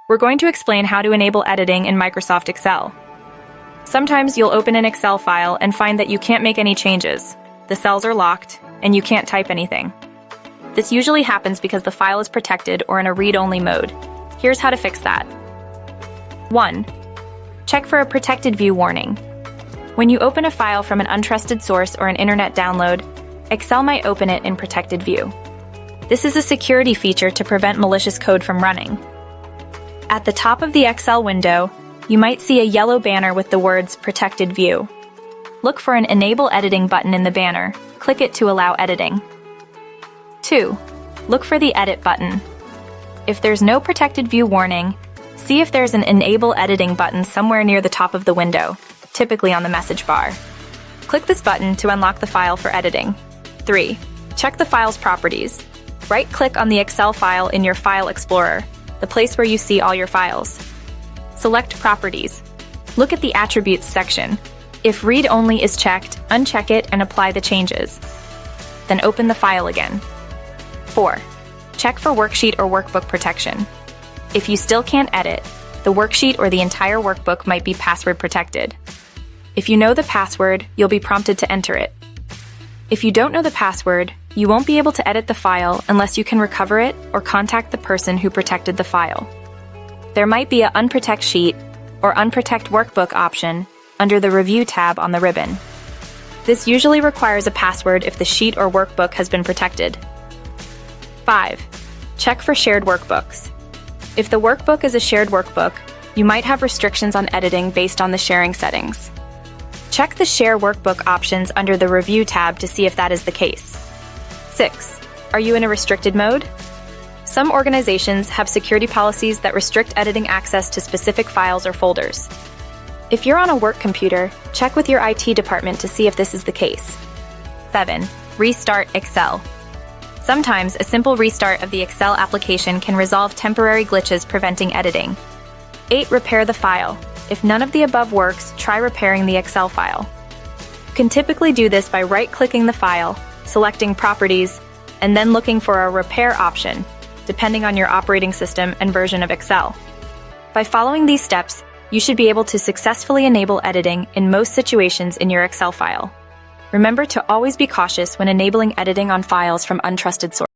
We're going to explain how to enable editing in Microsoft Excel. Sometimes you'll open an Excel file and find that you can't make any changes. The cells are locked, and you can't type anything. This usually happens because the file is protected or in a read-only mode. Here's how to fix that. 1. Check for a protected view warning. When you open a file from an untrusted source or an internet download, Excel might open it in protected view. This is a security feature to prevent malicious code from running. At the top of the Excel window, you might see a yellow banner with the words Protected View. Look for an Enable Editing button in the banner. Click it to allow editing. 2. Look for the Edit button. If there's no Protected View warning, see if there's an Enable Editing button somewhere near the top of the window, typically on the message bar. Click this button to unlock the file for editing. 3. Check the file's properties. Right-click on the Excel file in your File Explorer, the place where you see all your files. Select Properties. Look at the Attributes section. If Read Only is checked, uncheck it and apply the changes. Then open the file again. 4. Check for worksheet or workbook protection. If you still can't edit, the worksheet or the entire workbook might be password protected. If you know the password, you'll be prompted to enter it. If you don't know the password, you won't be able to edit the file unless you can recover it or contact the person who protected the file. There might be an Unprotect Sheet or Unprotect Workbook option under the Review tab on the ribbon. This usually requires a password if the sheet or workbook has been protected. 5. Check for shared workbooks. If the workbook is a shared workbook, you might have restrictions on editing based on the sharing settings. Check the Share Workbook options under the Review tab to see if that is the case. 6. Are you in a restricted mode? Some organizations have security policies that restrict editing access to specific files or folders. If you're on a work computer, check with your IT department to see if this is the case. 7. Restart Excel. Sometimes a simple restart of the Excel application can resolve temporary glitches preventing editing. 8. Repair the file. If none of the above works, try repairing the Excel file. You can typically do this by right-clicking the file, selecting Properties, and then looking for a Repair option, depending on your operating system and version of Excel. By following these steps, you should be able to successfully enable editing in most situations in your Excel file. Remember to always be cautious when enabling editing on files from untrusted sources.